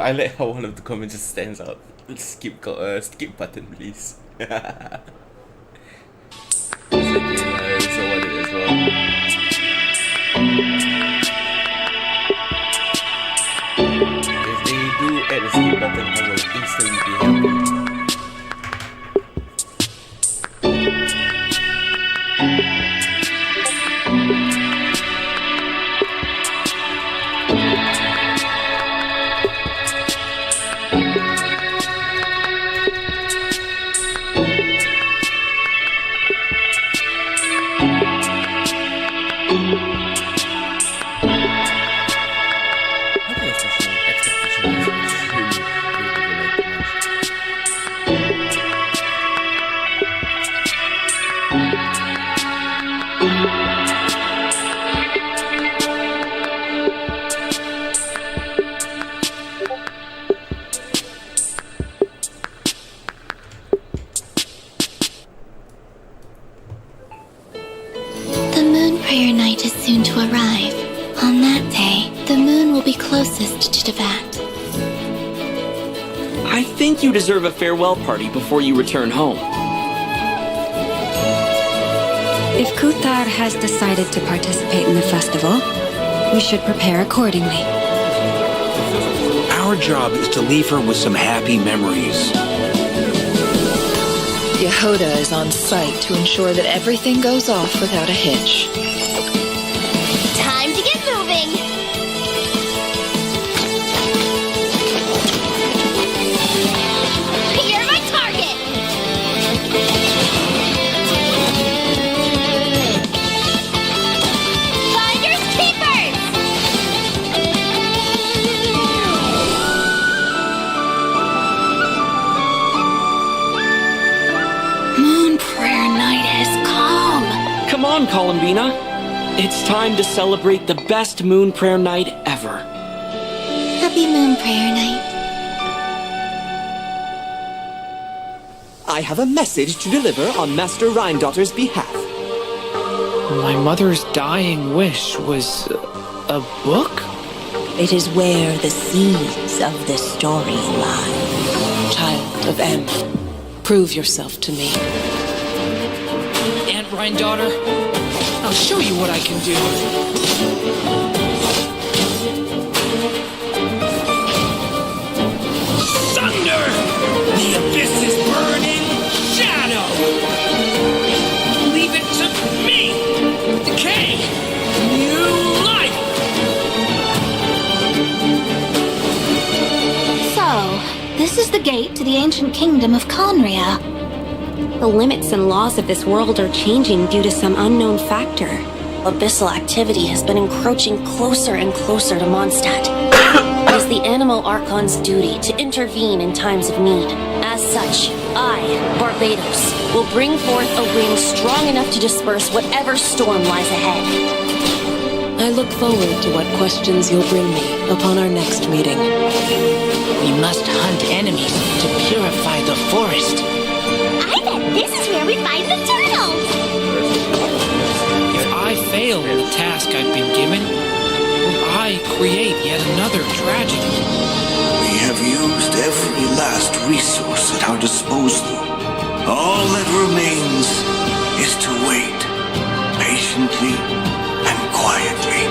I like how one of the comments just stands out. Skip button, please. It's so what it as well. If they do add a skip button, I will instantly be happy. Prayer night is soon to arrive. On that day, the moon will be closest to Devat. I think you deserve a farewell party before you return home. If Kuthar has decided to participate in the festival, we should prepare accordingly. Our job is to leave her with some happy memories. Yehoda is on site to ensure that everything goes off without a hitch. Time to get moving! You're my target! Finders keepers! Moon prayer night has come. Come on, Columbina. It's time to celebrate the best moon prayer night ever. Happy moon prayer night. I have a message to deliver on Master Rhindaughter's behalf. My mother's dying wish was a book? It is where the seeds of this story lie. Child of M, prove yourself to me. Aunt Rhindaughter, I'll show you what I can do. Thunder! The abyss is burning! Shadow! Leave it to me! Decay! New life! So, this is the gate to the ancient kingdom of Conria. The limits and laws of this world are changing due to some unknown factor. Abyssal activity has been encroaching closer and closer to Mondstadt. It is the Animal Archon's duty to intervene in times of need. As such, I, Barbados, will bring forth a ring strong enough to disperse whatever storm lies ahead. I look forward to what questions you'll bring me upon our next meeting. We must hunt enemies to purify the forest. I bet this is where we find the turtles! If I fail in the task I've been given, will I create yet another tragedy? We have used every last resource at our disposal. All that remains is to wait, patiently and quietly.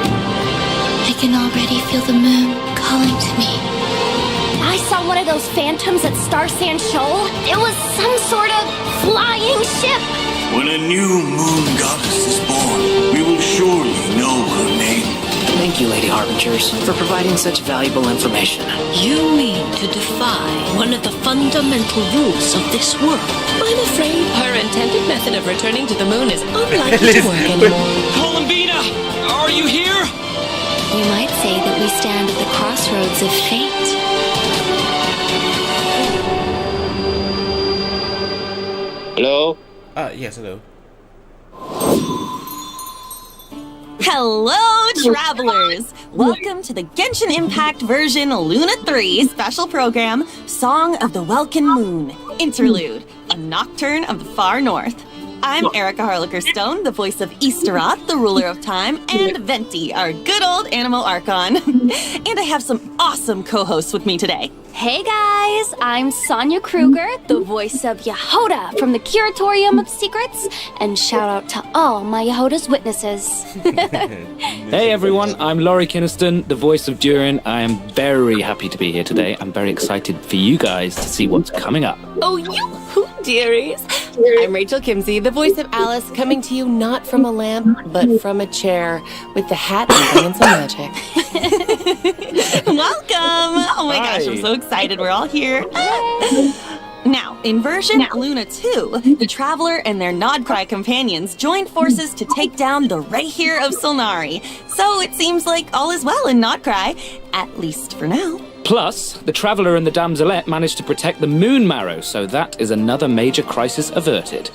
I can already feel the moon calling to me. I saw one of those phantoms at Star Sand Shoal. It was some sort of flying ship. When a new moon goddess is born, we will surely know her name. Thank you, Lady Harbingers, for providing such valuable information. You mean to defy one of the fundamental rules of this world? I'm afraid her intended method of returning to the moon is unlikely to work anymore. Columbina! Are you here? You might say that we stand at the crossroads of fate. Hello? Yes, hello. Hello, travelers! Welcome to the Genshin Impact version Luna 3 special program, Song of the Welkin Moon. Interlude, a nocturne of the far north. I'm Erica Harlicker-Stone, the voice of Easteroth, the ruler of time, and Venti, our good old Animo Archon. And I have some awesome co-hosts with me today. Hey guys, I'm Sonia Kruger, the voice of Yehoda from the Curatorium of Secrets, and shout out to all my Yehoda's witnesses. Hey everyone, I'm Laurie Kinniston, the voice of Durin. I am very happy to be here today. I'm very excited for you guys to see what's coming up. Oh, you dearies. I'm Rachel Kimsey, the voice of Alice, coming to you not from a lamp, but from a chair, with the hat and bringing some magic. Welcome! Oh my gosh, I'm so excited we're all here. Now, in version Luna 2, the Traveler and their Nodcry companions joined forces to take down the Rehir of Solnari. So it seems like all is well in Nodcry, at least for now. Plus, the Traveller and the Damselette managed to protect the Moon Marrow, so that is another major crisis averted.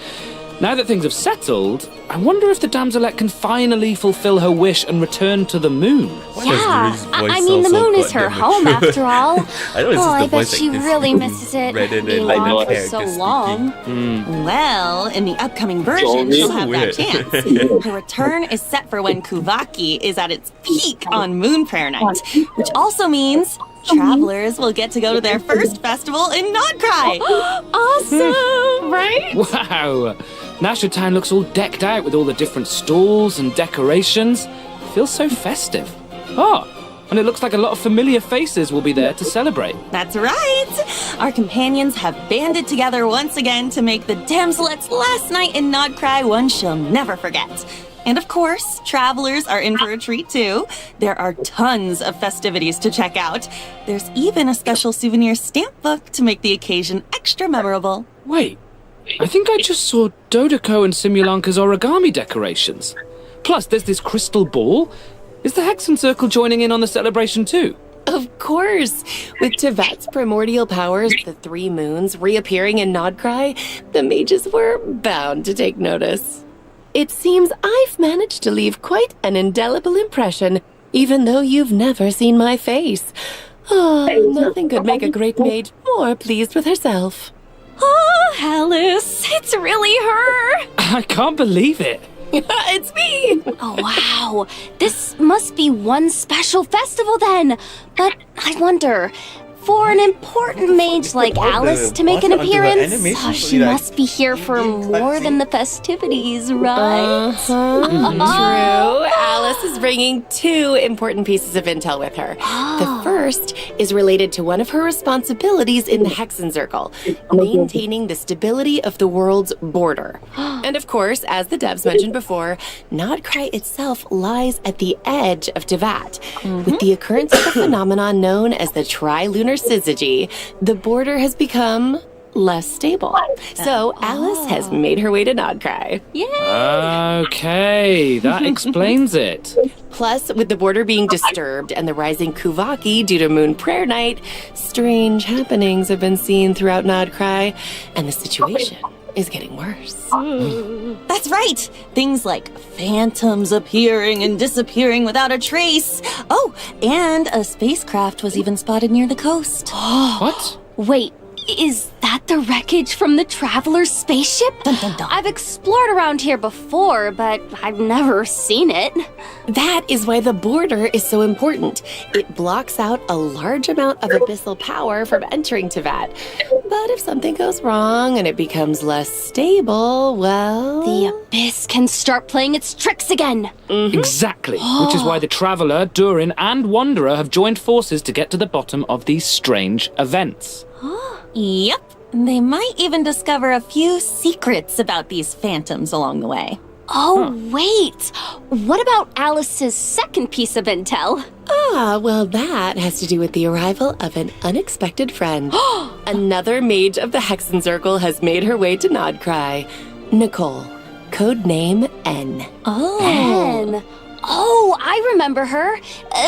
Now that things have settled, I wonder if the Damselette can finally fulfill her wish and return to the moon. Yeah, I mean, the moon is her home after all. I bet she really misses it being gone for so long. Well, in the upcoming version, she'll have that chance. Her return is set for when Kuvaki is at its peak on Moon Prayer Night, which also means travelers will get to go to their first festival in Nodcry. Awesome, right? Wow! Nasher Town looks all decked out with all the different stalls and decorations. Feels so festive. Oh, and it looks like a lot of familiar faces will be there to celebrate. That's right! Our companions have banded together once again to make the Damselette's last night in Nodcry one she'll never forget. And of course, travelers are in for a treat too. There are tons of festivities to check out. There's even a special souvenir stamp book to make the occasion extra memorable. Wait, I think I just saw Dodeko and Simulanka's origami decorations. Plus, there's this crystal ball. Is the Hexen Circle joining in on the celebration too? Of course! With Tevat's primordial powers, the three moons, reappearing in Nodcry, the mages were bound to take notice. It seems I've managed to leave quite an indelible impression, even though you've never seen my face. Oh, nothing could make a great mage more pleased with herself. Oh, Alice, it's really her! I can't believe it. It's me! Oh, wow. This must be one special festival then. But I wonder, for an important mage like Alice to make an appearance, she must be here for more than the festivities, right? True. Alice is bringing two important pieces of intel with her. The first is related to one of her responsibilities in the Hexen Circle, maintaining the stability of the world's border. And of course, as the devs mentioned before, Nodcry itself lies at the edge of Tevat. With the occurrence of a phenomenon known as the Tri-Lunar Syzygy, the border has become less stable. So Alice has made her way to Nodcry. Okay, that explains it. Plus, with the border being disturbed and the rising Kuvaki due to Moon Prayer Night, strange happenings have been seen throughout Nodcry, and the situation is getting worse. That's right! Things like phantoms appearing and disappearing without a trace. Oh, and a spacecraft was even spotted near the coast. What? Wait, is that the wreckage from the Traveler's spaceship? Dun, dun, dun. I've explored around here before, but I've never seen it. That is why the border is so important. It blocks out a large amount of abyssal power from entering Tevat. But if something goes wrong and it becomes less stable, well... The Abyss can start playing its tricks again. Exactly, which is why the Traveller, Durin, and Wanderer have joined forces to get to the bottom of these strange events. Yep. They might even discover a few secrets about these phantoms along the way. Oh, wait. What about Alice's second piece of intel? Well, that has to do with the arrival of an unexpected friend. Another mage of the Hexen Circle has made her way to Nodcry. Nicole, codename N. N. Oh, I remember her.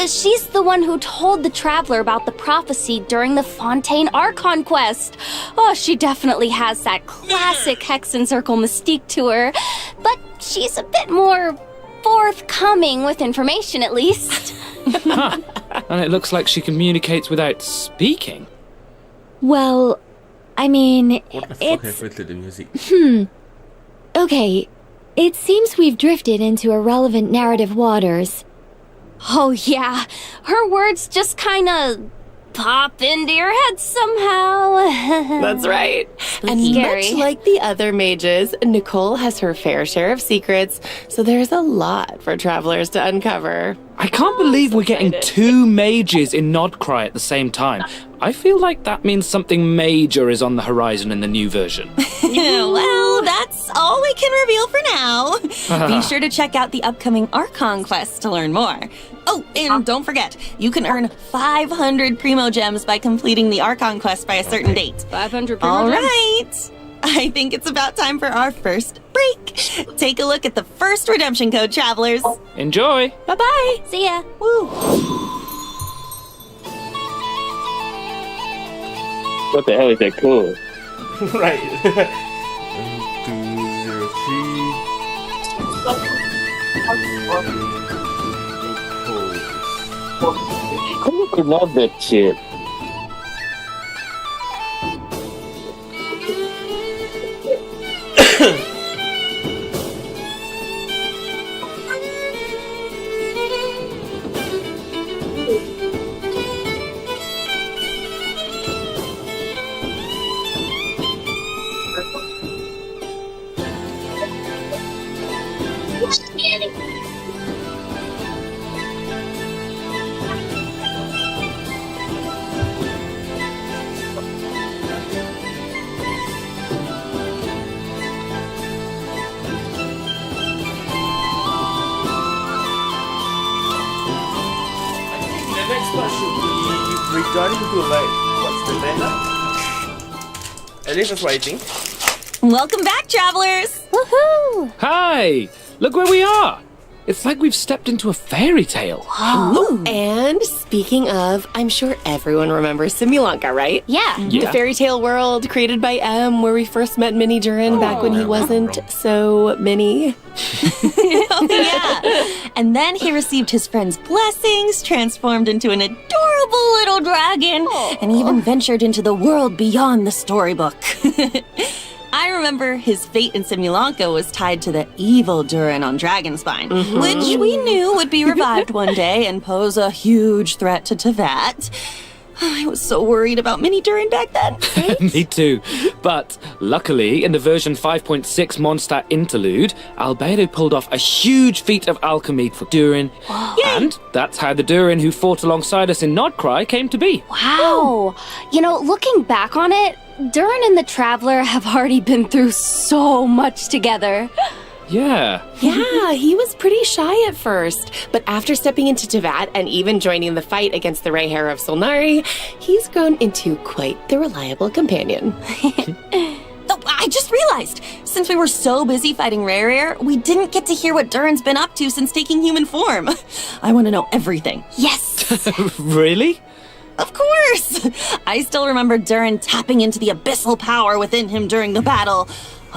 She's the one who told the Traveler about the prophecy during the Fontaine Archon quest. Oh, she definitely has that classic Hexen Circle mystique to her. But she's a bit more forthcoming with information, at least. And it looks like she communicates without speaking. Well, I mean, What the fuck it's... happened to the music? Okay, it seems we've drifted into irrelevant narrative waters. Oh, yeah. Her words just kinda pop into your head somehow. That's right. And Scary. much like the other mages, Nicole has her fair share of secrets, so there's a lot for travelers to uncover. I can't believe we're getting 2 mages in Nodcry at the same time. I feel like that means something major is on the horizon in the new version. Well, that's all we can reveal for now. Be sure to check out the upcoming Archon quest to learn more. Oh, and don't forget, you can earn 500 Primo Gems by completing the Archon quest by a certain date. 500 Primo All Gems. right. I think it's about time for our first break. Take a look at the first redemption code, travelers. Enjoy. Bye-bye. See ya. Woo. What the hell is that code? Right. 1203. Who could love that shit? The next part should be regarding to like what's the banner? At least that's what I think. Welcome back, travelers. Woohoo! Hi! Look where we are! It's like we've stepped into a fairy tale. Ooh. And speaking of, I'm sure everyone remembers Simulanka, right? Yeah. The fairy tale world created by M, where we first met Mini Durin back when he wasn't so mini. Oh, yeah. And then he received his friend's blessings, transformed into an adorable little dragon, and even ventured into the world beyond the storybook. I remember his fate in Simulanka was tied to the evil Durin on Dragonspine, which we knew would be revived one day and pose a huge threat to Tevat. I was so worried about Mini Durin back then. Me too. But luckily, in the version 5.6 Mondstadt interlude, Albedo pulled off a huge feat of alchemy for Durin. And that's how the Durin who fought alongside us in Nodcry came to be. Wow. You know, looking back on it, Durin and the Traveler have already been through so much together. Yeah. Yeah, he was pretty shy at first, but after stepping into Tevat and even joining the fight against the Ray Hair of Solnari, he's grown into quite the reliable companion. Oh, I just realized, since we were so busy fighting Rare, we didn't get to hear what Durin's been up to since taking human form. I want to know everything. Yes! Really? Of course! I still remember Durin tapping into the abyssal power within him during the battle.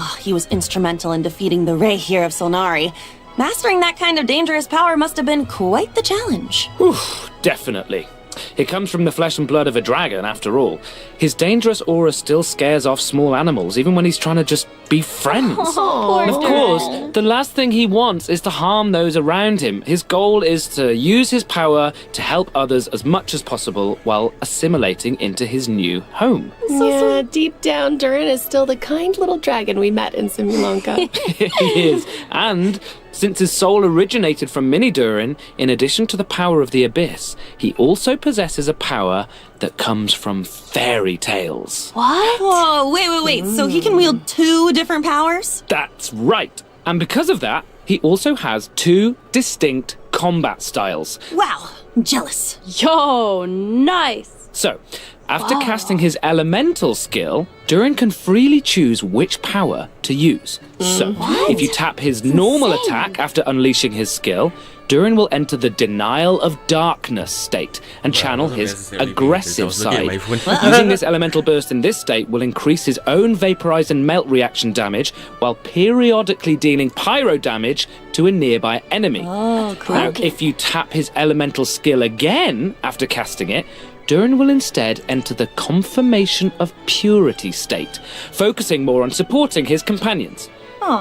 Oh, he was instrumental in defeating the Ray Hair of Solnari. Mastering that kind of dangerous power must have been quite the challenge. Oof, definitely. It comes from the flesh and blood of a dragon, after all. His dangerous aura still scares off small animals, even when he's trying to just be friends. Oh, And of course, the last thing he wants is to harm those around him. His goal is to use his power to help others as much as possible while assimilating into his new home. Yeah, deep down, Durin is still the kind little dragon we met in Simulanka. He is. And since his soul originated from Mini Durin, in addition to the power of the Abyss, he also possesses a power that comes from fairy tales. What? Whoa, wait. So he can wield 2 different powers? That's right. And because of that, he also has 2 distinct combat styles. Wow, I'm jealous. Yo, nice! So, after casting his elemental skill, Durin can freely choose which power to use. So, if you tap his normal attack after unleashing his skill, Durin will enter the denial of darkness state and channel his aggressive side. Using this elemental burst in this state will increase his own vaporize and melt reaction damage while periodically dealing pyro damage to a nearby enemy. Oh, cool. Now, if you tap his elemental skill again after casting it, Durin will instead enter the confirmation of purity state, focusing more on supporting his companions.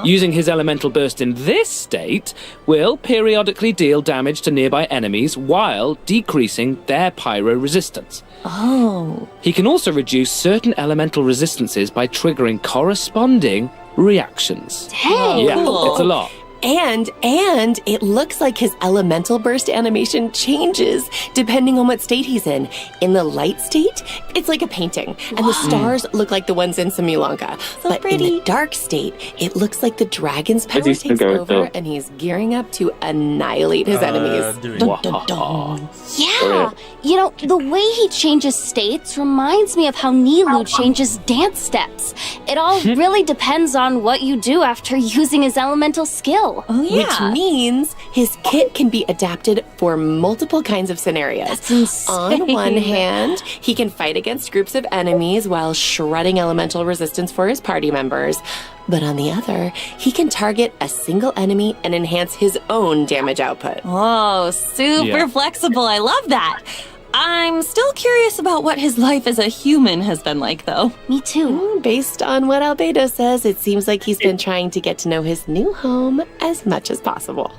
Using his elemental burst in this state will periodically deal damage to nearby enemies while decreasing their pyro resistance. He can also reduce certain elemental resistances by triggering corresponding reactions. Dang. Yeah, Cool. it's a lot. And it looks like his elemental burst animation changes depending on what state he's in. In the light state, it's like a painting, and the stars look like the ones in Simulanka. But in the dark state, it looks like the dragon's power This is takes the over, character. and he's gearing up to annihilate his enemies. Durin. Yeah, you know, the way he changes states reminds me of how Nilu changes dance steps. It all really depends on what you do after using his elemental skill. Which means his kit can be adapted for multiple kinds of scenarios. That's insane. On one hand, he can fight against groups of enemies while shredding elemental resistance for his party members. But on the other, he can target a single enemy and enhance his own damage output. Whoa, super flexible. I love that. I'm still curious about what his life as a human has been like, though. Me too. Based on what Albedo says, it seems like he's been trying to get to know his new home as much as possible.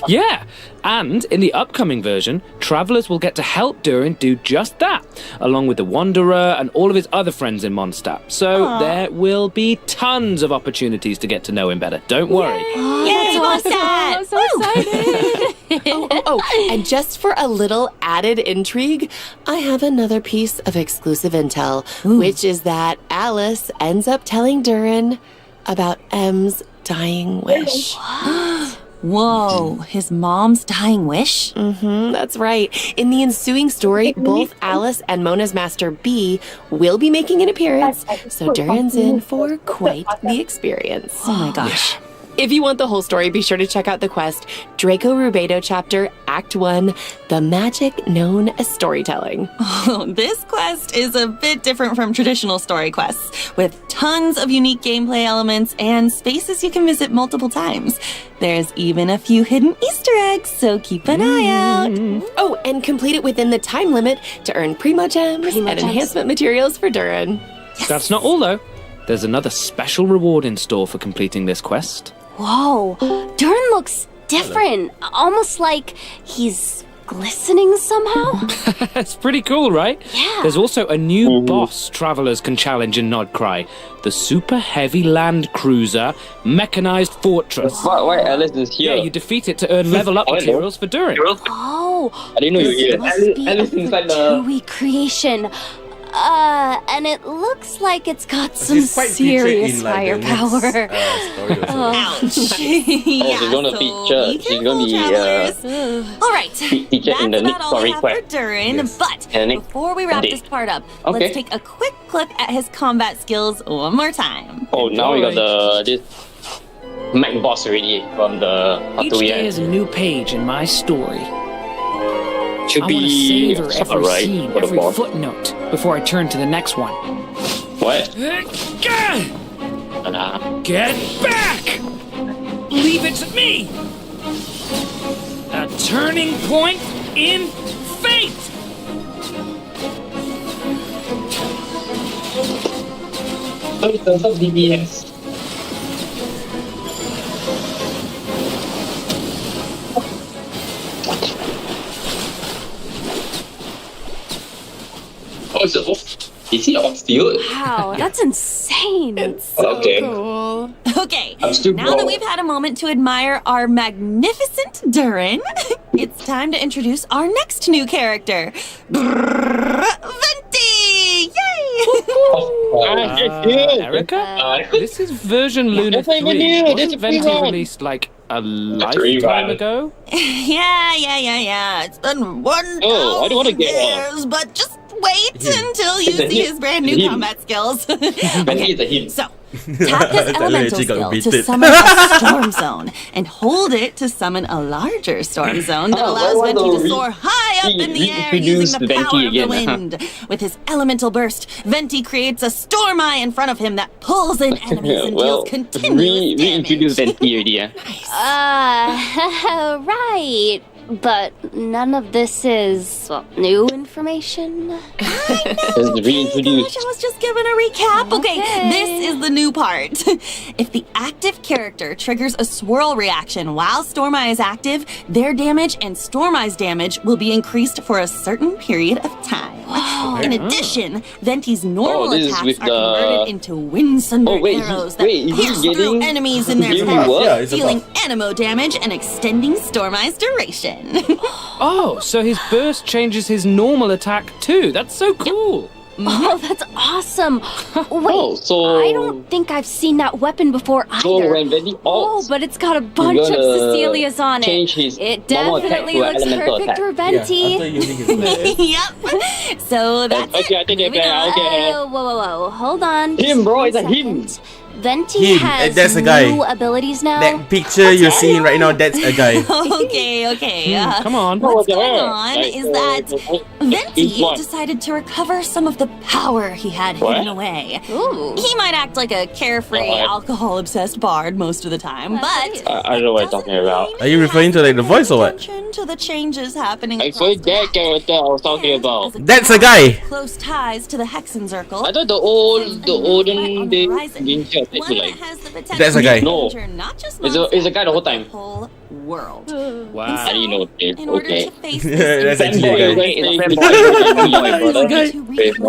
Yeah, and in the upcoming version, travelers will get to help Durin do just that, along with the Wanderer and all of his other friends in Mondstadt. So there will be tons of opportunities to get to know him better. Don't worry. Yay, Mondstadt! I'm so excited. And just for a little added intrigue, I have another piece of exclusive intel, which is that Alice ends up telling Durin about M's dying wish. Whoa, his mom's dying wish? That's right. In the ensuing story, both Alice and Mona's Master B will be making an appearance, so Durin's in for quite the experience. Oh my gosh. If you want the whole story, be sure to check out the quest, Draco Rubedo Chapter, Act 1, The Magic Known as Storytelling. This quest is a bit different from traditional story quests, with tons of unique gameplay elements and spaces you can visit multiple times. There's even a few hidden Easter eggs, so keep an eye out. Oh, and complete it within the time limit to earn Primo Gems and enhancement materials for Durin. That's not all, though. There's another special reward in store for completing this quest. Whoa, Durin looks different. Almost like he's glistening somehow. It's pretty cool, right? Yeah. There's also a new boss travelers can challenge in Nodcry, the super heavy land cruiser mechanized fortress. Why Alice is here? Yeah, you defeat it to earn level up materials for Durin. Oh, I didn't know you were here. must be Alice a inside the... Fatui creation. And it looks like it's got some He's quite featured serious in, like, the firepower. next, story or so. Ouch. she's gonna feature. She's gonna be All right, featured in the that's next about all story I have for quest. Durin, Yes. but And next before we wrap day. this part up, Okay. let's take a quick look at his combat skills one more time. Oh, now we got this Mac boss already from the Each day is a new page in my story. Should I want to be savor every alright scene, for the every boss. footnote before I turn to the next one. What? Get back! Leave it to me! A turning point in fate! DBS. Oh, is he off field? Wow, that's insane. Okay. Okay, I'm still now that wrong. we've had a moment to admire our magnificent Durin, it's time to introduce our next new character, Venti! Yay! Erica? This is version Luna 3. Wasn't Venti released like a lifetime ago? Yeah. It's been 1,000 Oh, I don't wanna get years, but just wait until you see his brand new combat skills. Venti is a hint. So, tap his That elemental lady got skill beat to it. summon a storm zone, and hold it to summon a larger storm zone that allows why Venti don't to we soar high up in the air reintroduce using the Venti power of the again, wind. With his elemental burst, Venti creates a storm eye in front of him that pulls in enemies and deals continuous damage. reintroduce Venti already. Right. But none of this is, well, new information. Just reintroduced. I was just given a recap. Okay, this is the new part. If the active character triggers a swirl reaction while Storm Eye is active, their damage and Storm Eye's damage will be increased for a certain period of time. Whoa. In addition, Venti's normal attacks are converted into wind-sunder arrows that pierce through enemies in their heads, dealing anemo damage and extending Storm Eye's duration. Oh, so his burst changes his normal attack too. That's so cool. Oh, that's awesome. Wait, so I don't think I've seen that weapon before either. So when Venti oh, but it's got a bunch of Cecilias on it. Change his it definitely looks perfect for Venti. Yep. So that's okay, I think whoa. Hold on. Him, bro, it's a him. Venti has that's a guy. new abilities now. That picture you're seeing right now, that's a guy. Okay. Come on. What's going on is that Venti decided to recover some of the power he had hidden away. Ooh. He might act like a carefree, alcohol-obsessed bard most of the time, but I don't know what you're talking about. Are you referring to like the voice or what? To the changes happening. I saw that character I was talking about. That's a guy. Close ties to the Hexen Circle. I thought the olden days like that's a guy. No, it's a guy the whole time. Whole world. Wow. I didn't know this. In order Okay. to face this, That's actually a guy.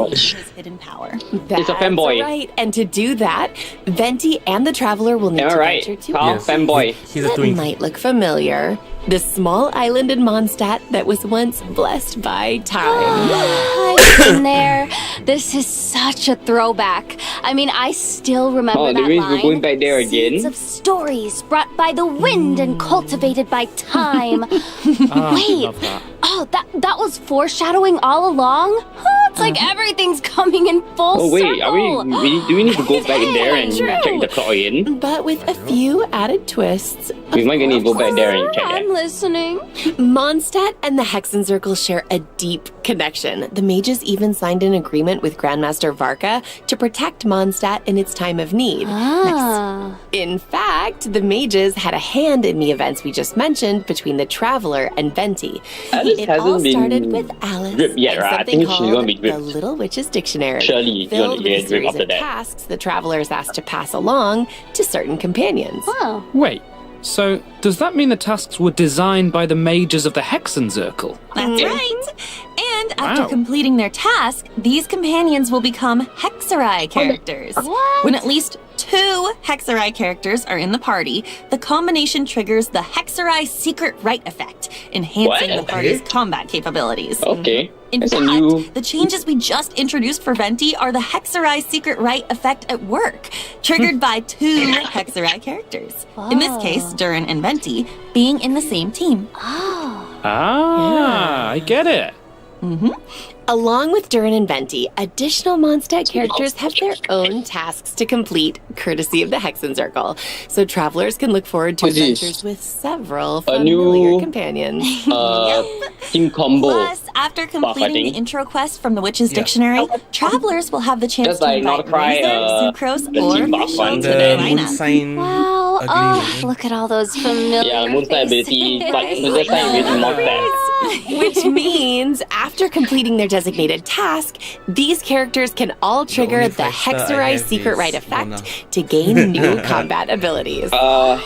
his hidden power. It's a fanboy. Right, and to do that, Venti and the Traveler will need to venture to fanboy. He's a that twink. might look familiar. The small island in Mondstadt that was once blessed by time. I've been there. This is such a throwback. I mean, I still remember that line. We're going back there again. Seeds of stories brought by the wind and cultivated by time. Wait. Oh, that was foreshadowing all along? Huh, it's like everything's coming in full wait, circle. do we need to go back in there and check the clock again? But with a few added twists. We might need to go back there and check I'm it. listening. Mondstadt and the Hexen Circle share a deep connection. The mages even signed an agreement with Grandmaster Varka to protect Mondstadt in its time of need. In fact, the mages had a hand in the events we just mentioned between the Traveler and Venti. It all started with Alice yet, right? I think she's gonna be the Little Witch's Dictionary, Surely filled with a get series after of that. tasks the Traveler is asked to pass along to certain companions. Oh. Wait, so does that mean the tasks were designed by the mages of the Hexen Circle? That's right. And after completing their task, these companions will become Hexerai characters. What? When at least 2 Hexerai characters are in the party, the combination triggers the Hexerai Secret Right effect, enhancing the party's combat capabilities. Okay. In fact, the changes we just introduced for Venti are the Hexerai Secret Right effect at work, triggered by 2 Hexerai characters. In this case, Durin and Venti being in the same team. I get it. Along with Durin and Venti, additional Mondstadt characters have their own tasks to complete, courtesy of the Hexen Circle. So travelers can look forward to adventures with several familiar companions. Team combo. Plus, after completing the intro quest from the Witch's Dictionary, travelers will have the chance to invite Razor, Sucrose, or Michelle to their lineup. Wow, look at all those familiar Yeah, Moonstone ability, but Moonstone ability Mondstadt. Which means, after completing their designated task, these characters can all trigger the Hexerai Secret Right effect to gain new combat abilities. Whoa,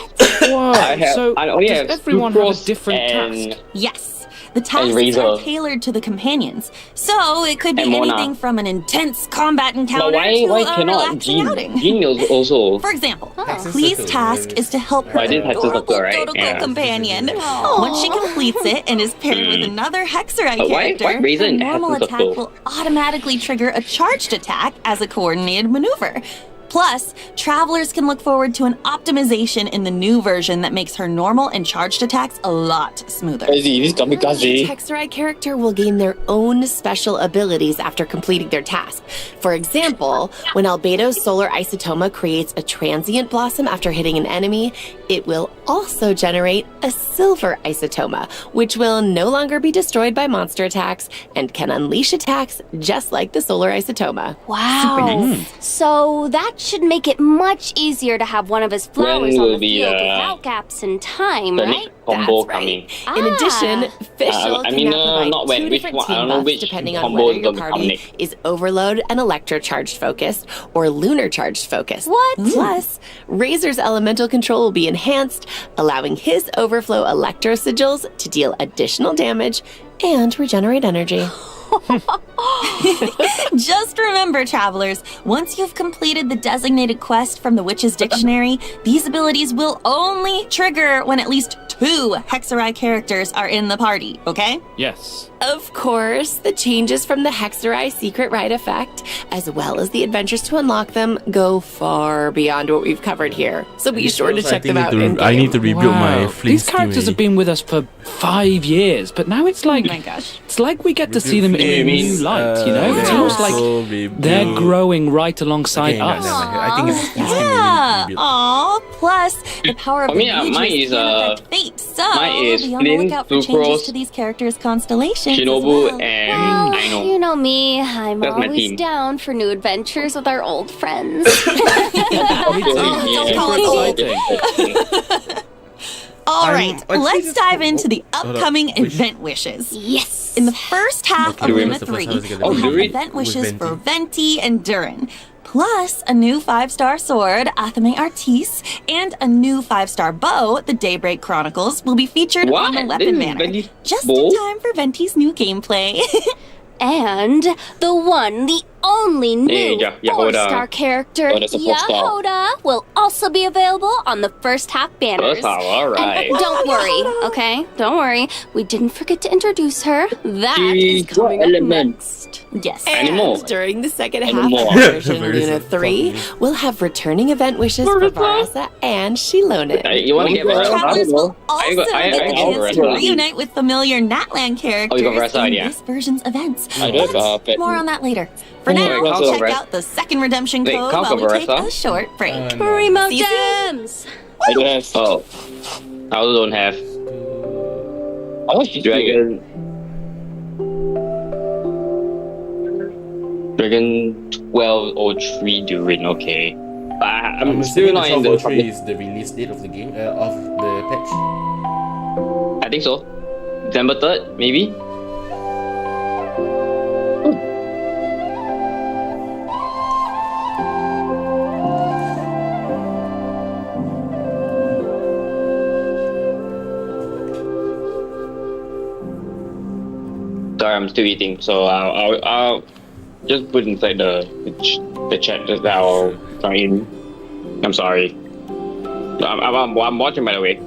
so I only does have everyone have a Sucrose different and task? Yes. The tasks are tailored to the companions, so it could be anything from an intense combat encounter why to a cannot relaxing outing. Jean also? For example, Plea's task is to help her adorable Dodoko companion. Once she completes it and is paired with another Hexerai character, her normal attack will automatically trigger a charged attack as a coordinated maneuver. Plus, travelers can look forward to an optimization in the new version that makes her normal and charged attacks a lot smoother. Each Hexerai character will gain their own special abilities after completing their task. For example, when Albedo's solar isotoma creates a transient blossom after hitting an enemy, it will also generate a silver isotoma, which will no longer be destroyed by monster attacks and can unleash attacks just like the solar isotoma. Wow. So that should make it much easier to have one of his flowers on the field without gaps in time, right? combo That's right. coming. In addition, Fischl I mean, can now provide not when, two which different one, I team don't know buffs which depending on combo whether is your gonna come party next. is Overload and Electro-charged focused or Lunar-charged focused. What? Plus, Razor's elemental control will be enhanced, allowing his Overflow Electro Sigils to deal additional damage and regenerate energy. Just remember, travelers, once you've completed the designated quest from the Witch's Dictionary, these abilities will only trigger when at least 2 Hexarai characters are in the party, okay? Yes. Of course, the changes from the Hexarai Secret Rite effect, as well as the adventures to unlock them, go far beyond what we've covered here. So be sure to check them out in I need to rebuild my flint. These characters have been with us for 5 years, but now it's like, oh my gosh, it's like we get to see them in a new light. You know, it's almost like they're growing right alongside us. I think it's yeah. Aw. Plus, the power of the Mages mine is, can affect fate. So mine is be on the lookout for Flint, changes Sucrose, to these characters' constellations. Shinobu as well. and I know. You know me, I'm That's my always team. down for new adventures with our old friends. Don't call it old. All right, let's dive into the upcoming event wishes. Yes. In the first half of Luna 3, we'll have Durin? event wishes for Venti and Durin, plus a new 5-star sword, Athame Artis, and a new 5-star bow, the Daybreak Chronicles, will be featured on the weapon banner, just in time for Venti's new gameplay. And the one, the only new Yahoda. 4-star character, Oh, that's a 4-star. Yahoda, will also be available on the first half banners. First half, alright. And don't worry, okay? Don't worry. We didn't forget to introduce her. That is She's coming up element. next. Yes. And during the second half of Anymore. version Luna 3, we'll have returning event wishes for Varasa and Shilonen. You want to get Varasa? Travelers will also get the I chance to reunite with familiar Natlan characters you got Varasa, in yeah. this version's events. I don't have it. More on that later. For now, Wait, check Varasa. out the second redemption Wait, code can't while we go take Varasa? a short break. Primo See you soon. Dems! I don't have. Oh. I also don't have. How much Dragon 1203 Durin, okay. I'm still not in the 1203 is the release date of the game, of the patch. I think so. December 3rd, maybe? Sorry, I'm still eating, so I'll just put inside the chat that I'll try in. I'm sorry. I'm watching, by the way.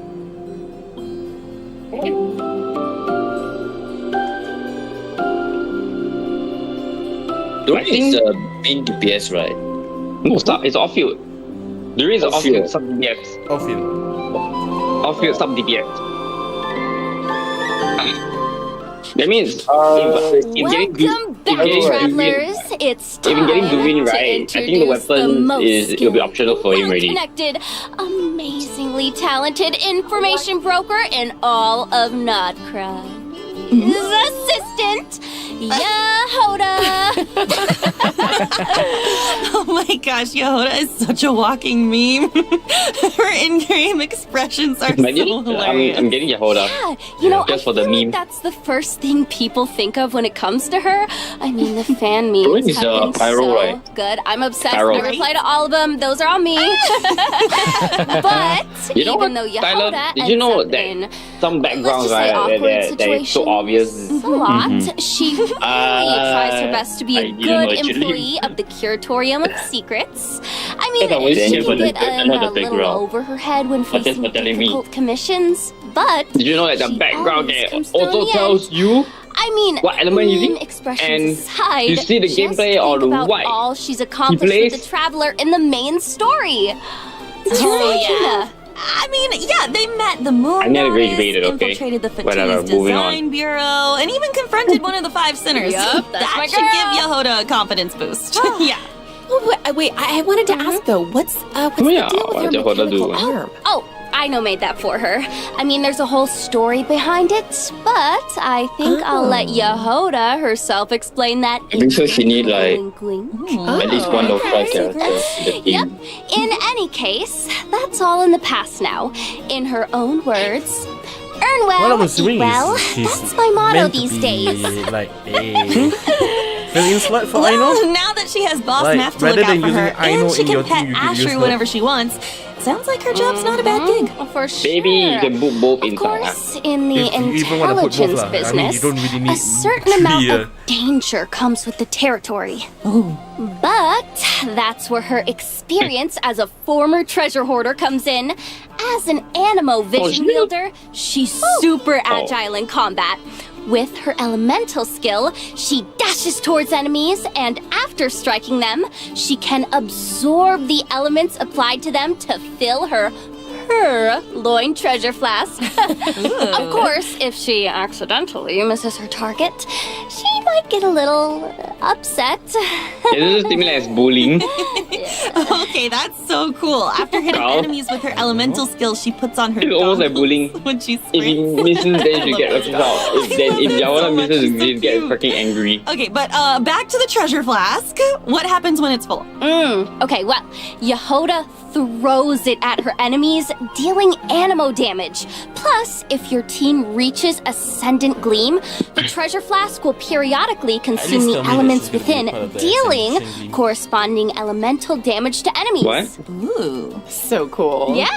Durin is main DPS, right? No, stop. It's off-field. There is off-field sub DPS. Off-field. Off-field sub DPS. That means if Welcome back, travelers. It's time even getting Durin to right, I think the introduce weapon most it'll be optional for him already. connected, amazingly talented information broker in all of Nodcry. His assistant, Yahoda. Oh my gosh, Yahoda is such a walking meme. Her in-game expressions are so hilarious. I'm getting Yahoda. Yeah, you know, just I for the feel meme. like that's the first thing people think of when it comes to her. I mean, the fan memes Durin is, have been Pyro, so right? good. I'm obsessed. Pyro. I reply to all of them. Those are all me. But You know even what, though Tyler, Yahoda did you know ends up that in some backgrounds say awkward that is so obvious? a lot, she really tries her best to be I a didn't good know, actually. employee of the Curatorium of Secrets. I mean, Yeah, but she it's can get different. I know the a little background. over her head when But that's facing for telling me. difficult commissions, but Did you know that the she background always there comes through in also the tells end. you I mean, what element he's meme in? expressions And aside, you see the just gameplay think on about what all she's accomplished with plays? the Traveler in the main story. Oh, yeah. I mean, yeah, they met the Moon I'm not Goddess, aggravated, okay? infiltrated the Whatever, Fatigue's moving on. Design Bureau, and even confronted one of the 5 sinners. Yup, that's that my should give Yahoda a confidence boost. Yeah. Oh, wait, I wanted to ask though, what's yeah, the deal with what her Yahoda do? mechanical arm? Oh, I know made that for her. I mean, there's a whole story behind it, but I think I'll let Yahoda herself explain that. I think so she need like Wink, wink. at least one of 5 characters in the Yep. team. In any case, that's all in the past now. In her own words, Earn well, What I'm assuming eat well. is she's That's my motto meant to these be days. like a fill-in slut for Well, Aino. now that she has Boss Like, Math to rather look out than for using her, Aino and she in your can team, pet you could use Asher her. whenever she wants, sounds like her job's not a bad gig. For sure. Maybe you can put both Of inside. course, in the If you even wanna put both intelligence lah. I mean, you business, don't really need a certain to be amount a- of danger comes with the territory. But that's where her experience as a former treasure hoarder comes in. As an Animo vision wielder, she's super agile in combat. With her elemental skill, she dashes towards enemies, and after striking them, she can absorb the elements applied to them to fill her loin treasure flask. Of course, if she accidentally misses her target, she might get a little upset. This is similar as bullying. Okay, that's so cool. After hitting Wow. enemies with her elemental skill, she puts on her It's almost like bullying. when she If he misses, then you get a result. If Yawana misses, you get fucking angry. Okay, but back to the treasure flask. What happens when it's full? Okay, well, Yehoda throws it at her enemies, dealing Animo damage. Plus, if your team reaches Ascendant Gleam, the treasure flask will periodically consume the tell me elements this is gonna be within, part of the dealing Ascendant Gleam. corresponding elemental damage to enemies. What? Ooh. So cool. Yeah.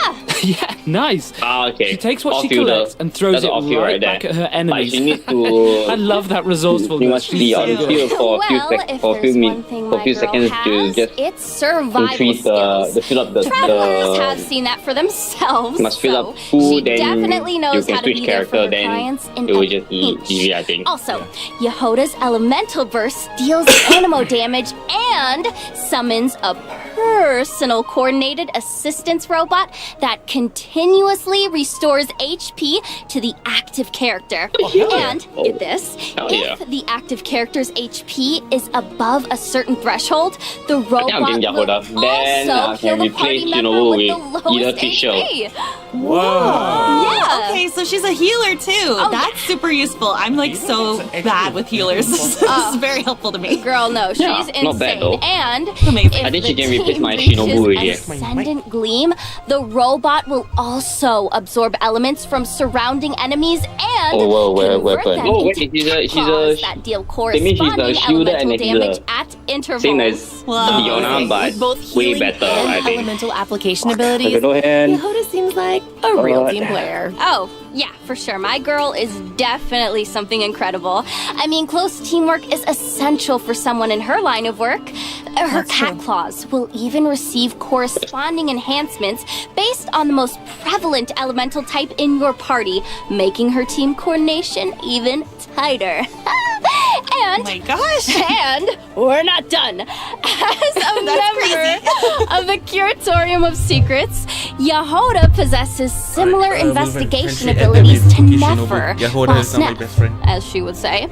Yeah, nice. Ah, okay. She takes what she Off-fielder. collects and throws That's it off-field right there. back at her Like enemies. she needs to. I love that resourcefulness. You must be on the field for a few Well, if for a few there's one minutes, thing for a my few girl seconds to has, just it's survival increase skills. the fill up the Travelers have seen that for themselves. must fill so up food, she then definitely you knows can how to switch be there for character, her then clients in it will a just be pinch. easy, I think. Also, Yehoda's elemental burst deals Animo damage and summons a personal coordinated assistance robot that continuously restores HP to the active character. And get this, Hell yeah. if the active character's HP is above a certain threshold, the robot I'm getting will Yahoda. Then also I heal can the party replace member Shinobu with with the either lowest Fischl. HP. Wow. Yeah. Okay, so she's a healer too. That's super useful. I'm like so bad with healers. This is very helpful to me. Girl, no, she's Yeah, insane. not bad, though. And Amazing. I think she if can the replace team my reaches Shinobu an here. Ascendant Gleam, the robot will also absorb elements from surrounding enemies and Oh, whoa, convert weapon. them Oh, wait, into she's a claws that deal that means she's a corresponding shielder and elemental a healer. damage at intervals. Same as Fiona, but With both way healing better, and I think. elemental application abilities, Okay, go ahead. Yehoda seems like a real team player. Oh, yeah, for sure. My girl is definitely something incredible. I mean, close teamwork is essential for someone in her line of work. Her cat claws will even receive corresponding enhancements based on the most prevalent elemental type in your party, making her team coordination even tighter. And, oh my gosh. And we're not done. As a member of the Curatorium of Secrets, Yehoda possesses similar investigation abilities to Nefer, Yehoda is not my best friend. as she would say.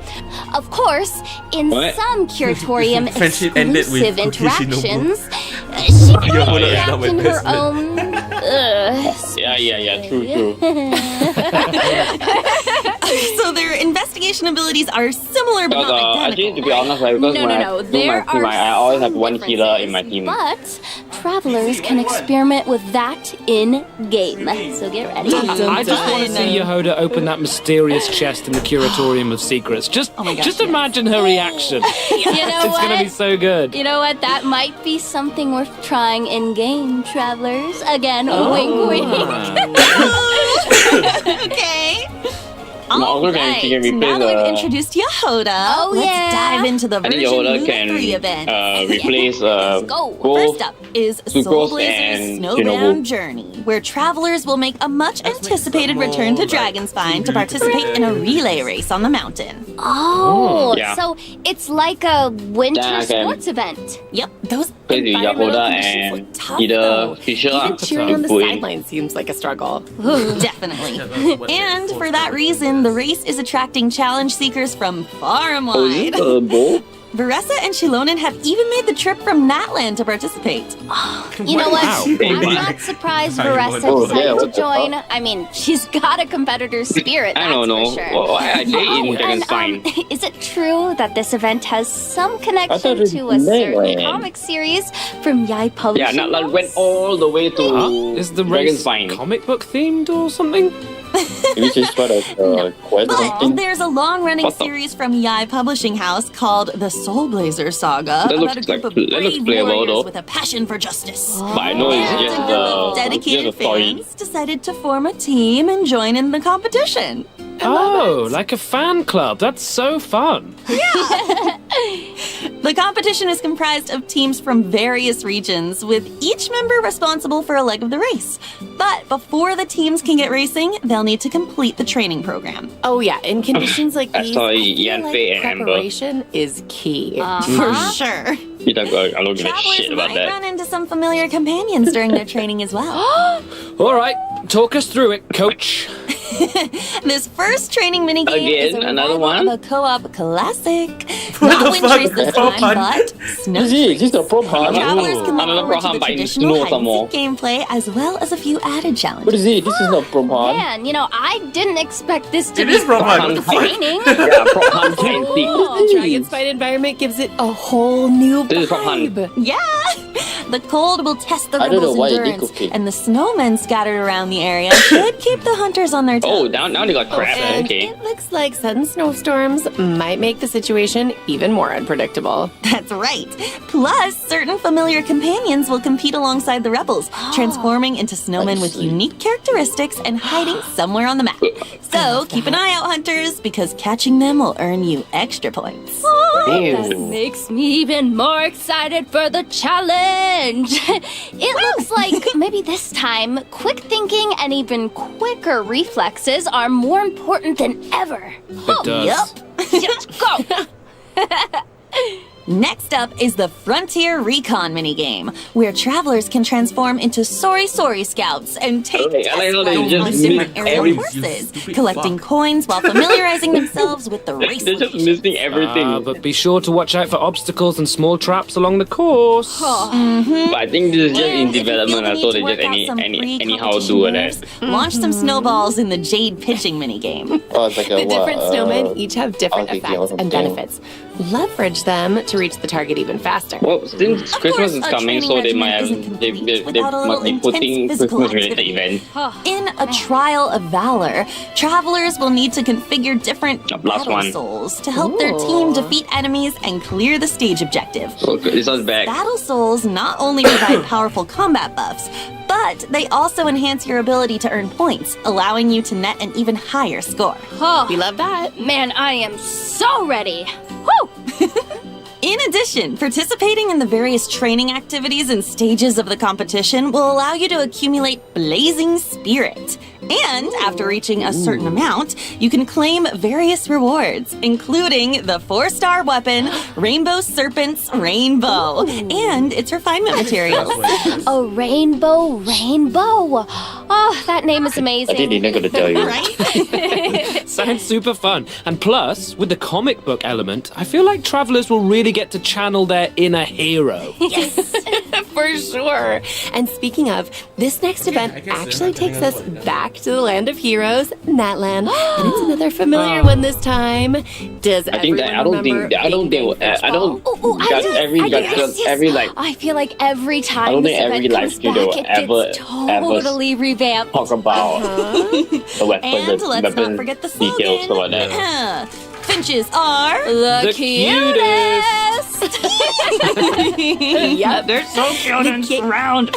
Of course, in What? some Curatorium Friendship ended with exclusive Cookie Shinobu. interactions, she might Yehoda is react not my in best her own. Yeah, true. So their investigation abilities are similar but Because, not identical. actually, to be honest, like, because when I do my team, I always have one healer in my team. But travelers can experiment with that in game. So get ready. I just want to see Yehoda open that mysterious chest in the Curatorium of Secrets. Just imagine her reaction. You know It's gonna be so good. You know what? That might be something worth trying in game, travelers. Again, wink, wink. Okay. No, also can- she can Alright, now replace that we've the- introduced Yehoda, let's dive into the I think version Yehoda Moon can 3 event. replace Go. both First up is Sucrose Soul Blazer's and Snowbound Shinobu. Journey, where travelers will make a much anticipated return to Dragonspine to participate in a relay race on the mountain. Oh, Yeah. so it's like a winter Yeah, I can- sports event. Yep, those Play with environmental Yehoda conditions and look tough, either though. Fisher Even cheering on the put in. sideline seems like a struggle. Definitely. And for that reason, the race is attracting challenge seekers from far and Oh, is wide. it a bowl? Veressa and Shilonen have even made the trip from Natland to participate. You know what? Wow. I'm not surprised Veressa Oh, decided yeah, to what the join. fuck? I mean, she's got a competitor's spirit, I that's don't know. for sure. Well, I did in Dragonspine. Is it true that this event has some I connection thought it to a was certain Mainland. comic series from Yai Yeah, Publishing? not like went all the way to Is the race Dragonspine. comic book themed or something? Maybe she's part of quest or But something. there's a long-running What the- series from Yai Publishing House called The Soul Blazer Saga That about looks a group like- of that looks brave playable, warriors though. with a passion for justice. But I know it's And just a group of dedicated just a story. fans decided to form a team and join in the competition. Oh, like a fan club. That's so fun. The competition is comprised of teams from various regions, with each member responsible for a leg of the race. But before the teams can get racing, they'll need to complete the training program. Oh yeah, in conditions like I these, saw I feel Yan like Fei and Amber. preparation is key. For sure. I don't give a Travelers shit about might that. run into some familiar companions during their training as well. All right, talk us through it, coach. This first training minigame is Again, a another revival one? of a co-op classic. What Not the wind fuck? chase this Pro time, hunt? but snow Is chase. this a prop hunt? Travelers can look Another forward to pro the hunt by traditional snow hide some and more. seek gameplay, as well as a few added challenges. What is it? This is not prop hunt. Man, I didn't expect this to It be is Pro Hunt. What the fuck? training. Yeah, prop hunt and seek. The Dragon's Fight environment gives it a whole new This is prop hunt. vibe. Yeah! The cold will test the I don't know rebels' why they endurance, cook it. and the snowmen scattered around the area should keep the hunters on their toes. Oh, now they got crap. And Okay. it looks like sudden snowstorms might make the situation even more unpredictable. That's right. Plus, certain familiar companions will compete alongside the rebels, transforming into snowmen with unique characteristics and hiding somewhere on the map. So, keep an eye out, hunters, because catching them will earn you extra points. That makes me even more excited for the challenge. It looks like maybe this time, quick thinking and even quicker reflexes are more important than ever. It does. Let's go. Next up is the Frontier Recon minigame, where travelers can transform into Sorry Scouts and take Okay, I like how they tests just on different mix aerial every- horses, collecting coins while familiarizing themselves with the race. They're just missing everything. But be sure to watch out for obstacles and small traps along the course. But I think this is just in And if you feel development. the I need thought to they work just out some anyhow pre-competition do moves, that. launch some snowballs in the Jade pitching minigame. Oh, it's like a The different what, snowmen each have different I was thinking effects of and something. benefits. Leverage them to reach the target even faster. Well, since Of Christmas course, is a coming, so training they might regimen have isn't they complete without a must little be intense putting physical Christmas-related activity. event. In a trial of valor, travelers will need to configure different Last battle one. souls to help their team defeat enemies and clear the stage objective. So this one's back. Battle souls not only provide powerful combat buffs, but they also enhance your ability to earn points, allowing you to net an even higher score. Oh, We love that. man, I am so ready. Woo! In addition, participating in the various training activities and stages of the competition will allow you to accumulate Blazing Spirit. And after reaching a certain amount, you can claim various rewards, including the 4-star weapon, Rainbow Serpent's Rainbow, and its refinement materials. A rainbow. Oh, that name is I amazing. think they're not gonna tell you. Right? Sounds super fun. And plus, with the comic book element, I feel like travelers will really get to channel their inner hero. For sure. And speaking of, this next event actually takes us back to the land of heroes, Natlan, and it's another familiar one this time. Does I think that I don't think every like I feel like every time I don't this think every event live comes stream back, will it ever gets totally revamped. talk about the weapon, And the let's not weapon forget the details slogan. or that. Finches are The cutest. Yep. They're so cute and round.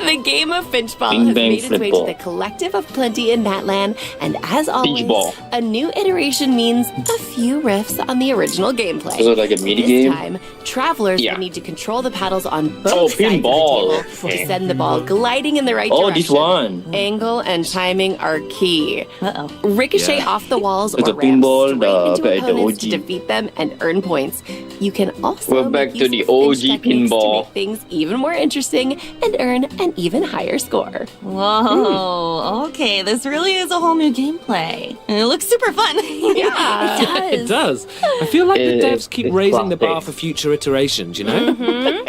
The game of Finchball Bing has bang made its way to flipball. the collective of plenty in Natlan, and as always, Finchball. a new iteration means a few riffs on the original gameplay. So like a mini This game? time, travelers Yeah. will need to control the paddles on both Oh, sides pinball. of the table to send the ball gliding in the right Oh, direction. this one. Angle and timing are key. Uh-oh. Ricochet off the walls It's or a ram pinball, straight the into opponents to OG. defeat them and earn points. You can also We're back make to use the of OG Finch techniques to pinball. make things even more interesting and earn an even higher score. Whoa, okay, this really is a whole new gameplay. And it looks super fun. Yeah, It does. It does. I feel like the devs keep it's raising the bar classic. for future iterations, you know?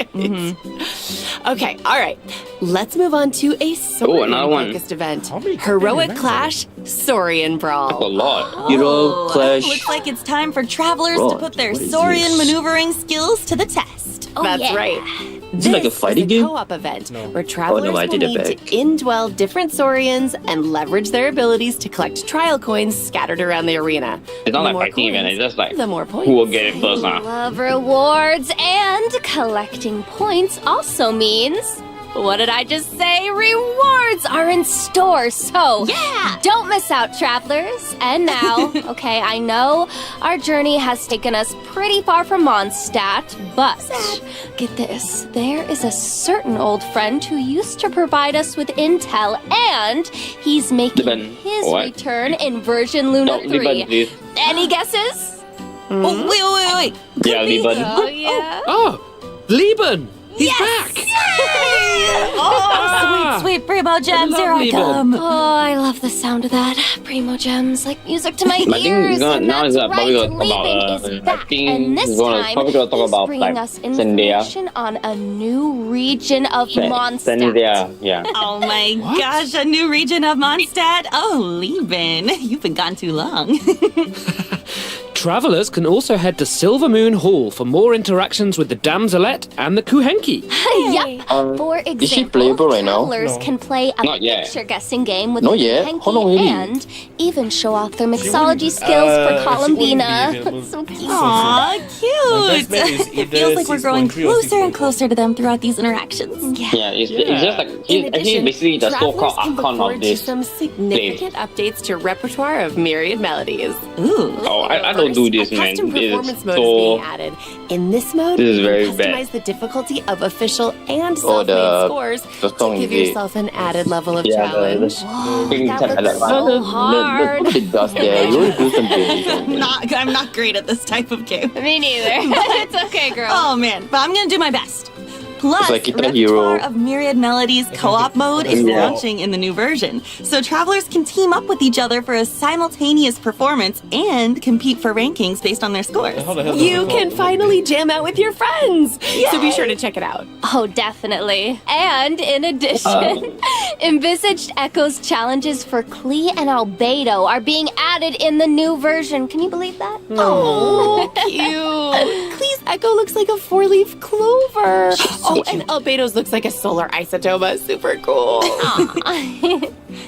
Okay, all right. Let's move on to a another one. Saurian-focused event. How many Heroic can I Clash, Saurian That's a Brawl. lot. Hero Oh, Clash. looks like it's time for travelers to Right, put their what is Saurian this? maneuvering skills to the test. That's yeah. right. Is it like a fighting game? co-op event where travelers no, I will did it need to back. indwell different Saurians and leverage their abilities to collect trial coins scattered around the arena. It's not The like more fighting event. coins, It's just like the more points. who will get it first, huh? Love rewards, and collecting points also means. What did I just say? Rewards are in store, so don't miss out, travelers. And now, okay, I know our journey has taken us pretty far from Mondstadt, but get this, there is a certain old friend who used to provide us with intel, and he's making Liban. his What? return in version Luna No, 3. Liban, please. Any guesses? Oh, wait. Yeah, Liban. Oh, yeah. Oh, Liban! He's back! Oh, sweet Primo Gems, here I Lovely, come. Oh, I love the sound of that. Primo Gems, like music to my I think ears. he's gonna, And now that's he's probably right, gonna talk Leaving about. is I back. think And this he's gonna time, probably gonna talk he's about bringing like us Zendaya. information on a new region of Mondstadt. Zendaya, yeah. Oh my gosh, a new region of Mondstadt. Oh, Lieben, you've been gone too long. Travelers can also head to Silver Moon Hall for more interactions with the Damselette and the Kuhenki. Yep. For example, is she playable right now? travelers can play a Not yet. picture guessing game with Not the yet? Henki How long already? and even show off their mixology skills for Columbina. So cute. Aw, cute. best bet is It feels like we're growing 6.3 or closer and closer to them throughout these interactions. Yeah, it's just like he's In actually addition, basically the travelers so-called can look icon forward of to this. some significant updates to repertoire of myriad melodies. Ooh. Oh, I don't do this, a man. custom This performance is mode is so. being added. In this mode, This is you very can bad. customize the difficulty of official and Oh, self-made scores the to song give is it? yourself an added level of Yeah, challenge. That looks so hard. Look at Dust there. You always do some baby I'm not great at this type of game. Me neither. It's okay, girl. Oh man, but I'm gonna do my best. Plus, It's like Guitar Repertoire Hero. of Myriad Melodies co-op mode is Yeah. launching in the new version, so travelers can team up with each other for a simultaneous performance and compete for rankings based on their scores. How the hell does You it can go? finally jam out with your friends. So be sure to check it out. Oh, definitely. And in addition, envisaged Echo's challenges for Klee and Albedo are being added in the new version. Can you believe that? Oh, cute. Klee's Echo looks like a four-leaf clover. Oh, and Albedo's looks like a solar isotoma. Super cool.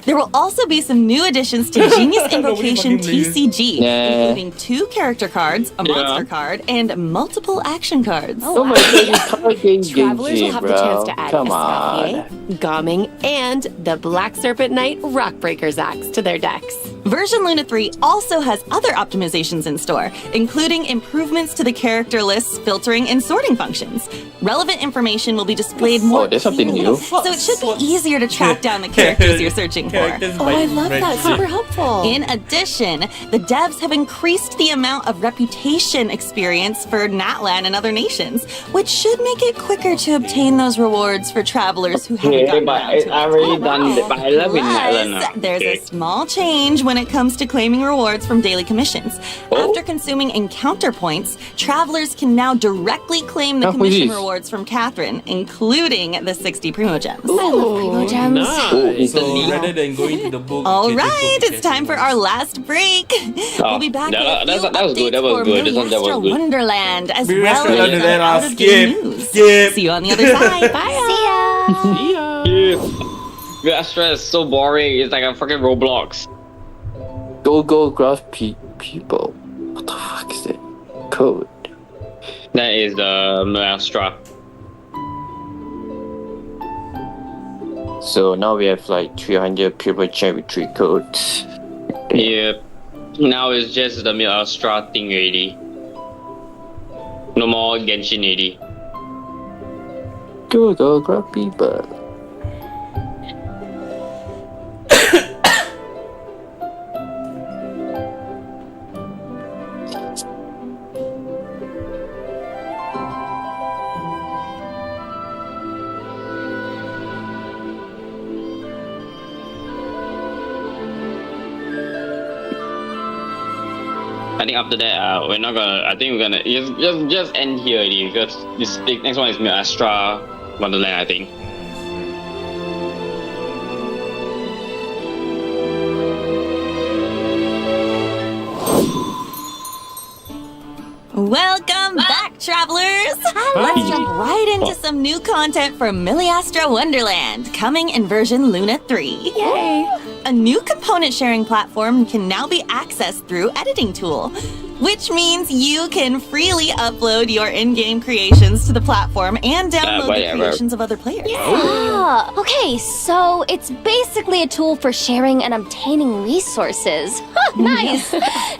There will also be some new additions to Genius Invocation fucking believes. TCG, Yeah. including 2 character cards, a monster card, and multiple action cards. Oh my god, you card game Travelers will have the chance to add Come on. Escoffier, Gomming, and the Black Serpent Knight Rockbreaker's Axe to their decks. Version Luna 3 also has other optimizations in store, including improvements to the character lists, filtering, and sorting functions. Relevant information will be displayed more Oh, there's something cleanly, new? so it should be easier to track down the characters you're searching for. Characters Oh, by I love that. Brexit. Super helpful. In addition, the devs have increased the amount of reputation experience for Natlan and other nations, which should make it quicker to obtain those rewards for travelers who haven't Yeah, gotten but around to it. I already done it. But I love it, Nyland. Plus, there's a small change when it comes to claiming rewards from daily commissions. Oh. After consuming encounter points, travelers can now directly claim the Oh, commission please. rewards from Catherine, incling the 60 Primo Gems. I love Primo Gems. Nice. So rather than going to the book, All you can just right, go to it's time for our last break. We'll be back with a few that was good. That updates was for good. That was Milliastra good. Wonderland, as Milliastra well as Wonderland, some I'll out-of-game skip. news. Skip. See you on the other side. Bye. See ya. See ya. The Astra is so boring. It's like a fucking Roblox. Go graph people. What the fuck is that? Code. That is the Astra. So now we have like 300 people chat with 3 codes. Yep. Now it's just the Astra thing already. No more Genshin already. Go grab people. I think after that, we're not gonna. I think we're gonna just end here already because this next one is Astra Wonderland. I think. Welcome back, travelers! Let's jump right into some new content from Miliastra Wonderland, coming in version Luna 3. Yay! A new component sharing platform can now be accessed through Editing Tool, which means you can freely upload your in-game creations to the platform and download the creations of other players. Yeah. Okay, so it's basically a tool for sharing and obtaining resources. Nice.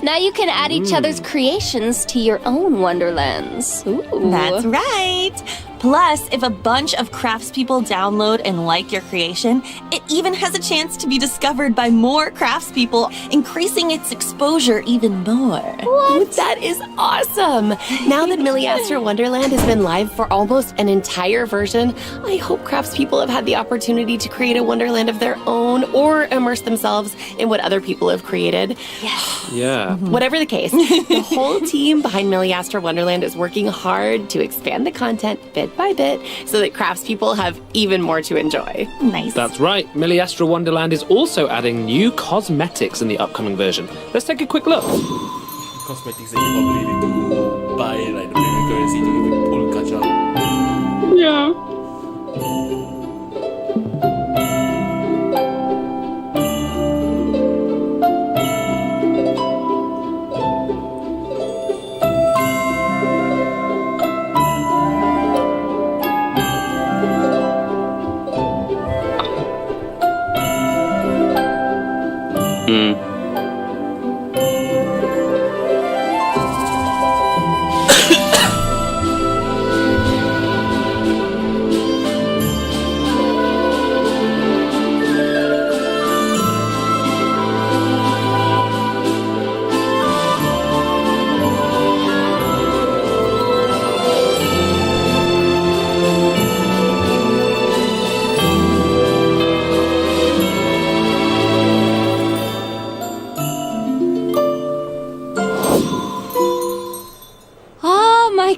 Now you can add each other's creations to your own wonderlands. Ooh. That's right. Plus, if a bunch of craftspeople download and like your creation, it even has a chance to be discovered by more craftspeople, increasing its exposure even more. What? That is awesome! Now that Miliastra Wonderland has been live for almost an entire version, I hope craftspeople have had the opportunity to create a wonderland of their own or immerse themselves in what other people have created. Yes. Yeah. Whatever the case, the whole team behind Miliastra Wonderland is working hard to expand the content bit by bit so that craftspeople have even more to enjoy. Nice. That's right. Miliastra Wonderland is also adding new cosmetics in the upcoming version. Let's take a quick look. Cosmetics that you probably need to buy, like the premium currency to even pull gacha. Yeah.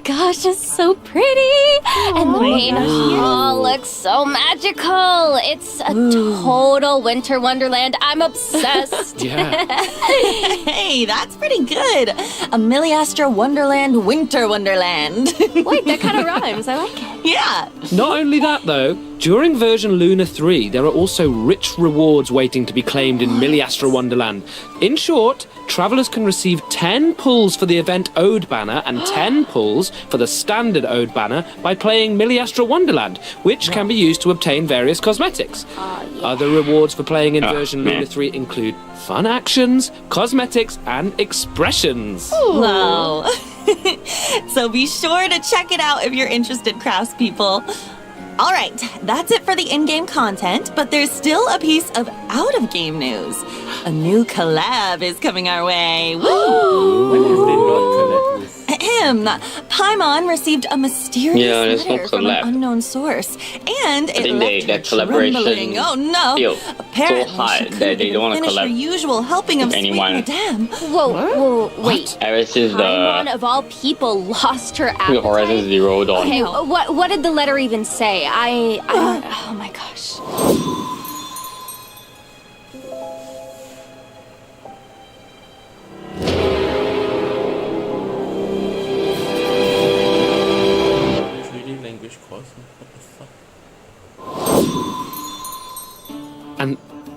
Gosh, it's so pretty! And the main hall looks so magical! It's a total winter wonderland. I'm obsessed! Hey, that's pretty good! A Miliastra Wonderland Winter Wonderland. Wait, that kind of rhymes. I like it. Yeah! Not only that, though, during version Luna 3, there are also rich rewards waiting to be claimed in Miliastra Wonderland. In short, travelers can receive 10 pulls for the event Ode banner and 10 pulls for the standard Ode banner by playing Miliastra Wonderland, which can be used to obtain various cosmetics. Other rewards for playing in version Luna 3 include fun actions, cosmetics, and expressions. Wow. So be sure to check it out if you're interested, craftspeople. All right, that's it for the in-game content, but there's still a piece of out-of-game news. A new collab is coming our way. Woo! When have they not collab with? Paimon received a mysterious letter from an collab. unknown source, and it left her that collaboration trembling. Oh no! feel Apparently, so hot she that couldn't they don't want to finish her collab usual helping of with Sweet anyone. Madame. Whoa, wait. Ever since Paimon, the of all people, lost her appetite? Horizon Zero Dawn. Okay, what did the letter even say? I don't... Oh my gosh. Reading language course? What the fuck?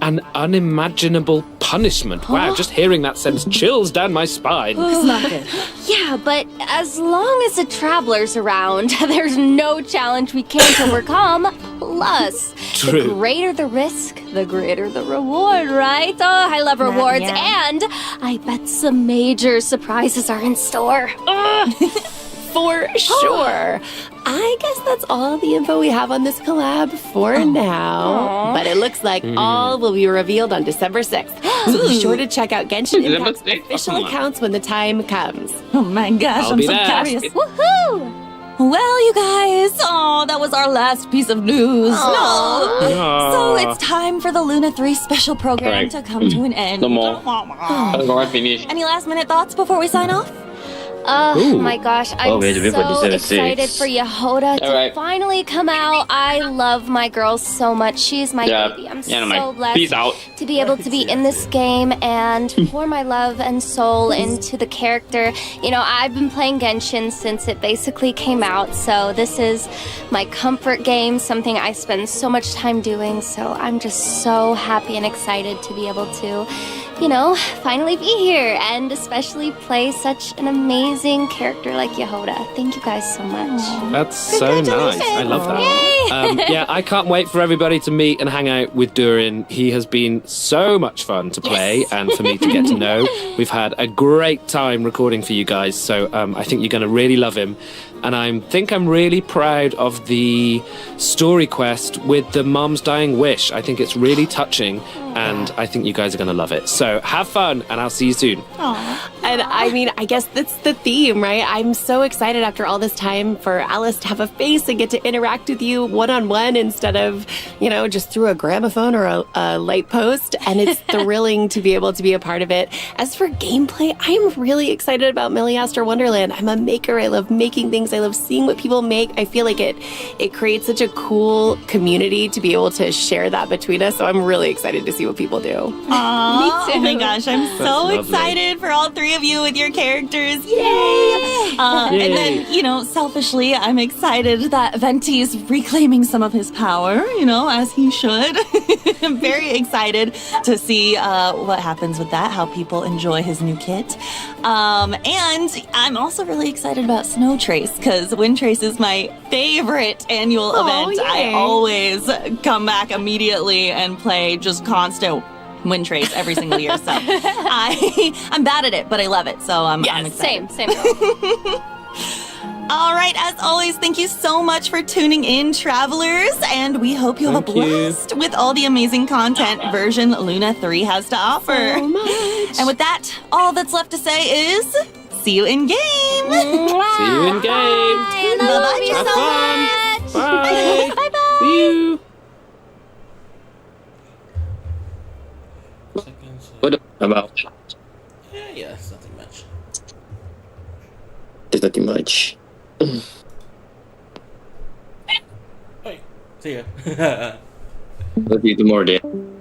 An unimaginable punishment. Wow, just hearing that sends chills down my spine. It's not good. Yeah, but as long as the traveler's around, there's no challenge we can't overcome. Plus, True. the greater the risk, the greater the reward, right? Oh, I love rewards. yeah. And I bet some major surprises are in store. For sure. I guess that's all the info we have on this collab for now. But it looks like all will be revealed on December 6th. So be sure to check out Genshin Impact's official accounts when the time comes. Oh my gosh, I'll I'm be so there. curious. Woohoo! Well, you guys, that was our last piece of news. No. So it's time for the Luna 3 special program Alright. to come to an end. No more. I'm gonna finish. Any last minute thoughts before we sign off? Oh my gosh, I'm we have to wait for so December excited 6th. for Yehoda to Alright. finally come out. I love my girl so much. She's my Yeah. baby. I'm Yeah, so no, blessed. peace out. to be able to be in this game and pour my love and soul into the character. You know, I've been playing Genshin since it basically came out, so this is my comfort game, something I spend so much time doing, so I'm just so happy and excited to be able to, you know, finally be here and especially play such an amazing character like Yehoda. Thank you guys so much. That's so nice. I love that. Yeah, I can't wait for everybody to meet and hang out with Durin. He has been so much fun to play and for me to get to know. We've had a great time recording for you guys, so I think you're going to really love him. And I think I'm really proud of the story quest with the mom's dying wish. I think it's really touching, and I think you guys are going to love it. So have fun, and I'll see you soon. And I mean, I guess that's the theme, right? I'm so excited after all this time for Alice to have a face and get to interact with you one-on-one instead of, you know, just through a gramophone or a light post. And it's thrilling to be able to be a part of it. As for gameplay, I'm really excited about Milliaster Wonderland. I'm a maker. I love making things. I love seeing what people make. I feel like it creates such a cool community to be able to share that between us. So I'm really excited to see what people do. Aww. Me too. Oh my gosh, I'm so excited for all three of you with your characters. Yay! And then, you know, selfishly, I'm excited that Venti's reclaiming some of his power, you know, as he should. I'm very excited to see what happens with that, how people enjoy his new kit. And I'm also really excited about Snow Trace, because Wind Trace is my favorite annual event. Yay. I always come back immediately and play just constant Wind Trace every single year. So I'm bad at it, but I love it. So I'm excited. Same girl. All right, as always, thank you so much for tuning in, travelers, and we hope you have a blast with all the amazing content version Luna 3 has to offer. So much. And with that, all that's left to say is see you in game. See you in game. Bye-bye. Have fun. Bye. Bye-bye. See you. What about? Yeah, it's nothing much. There's nothing much. Oi, see ya. Love you tomorrow, Dan.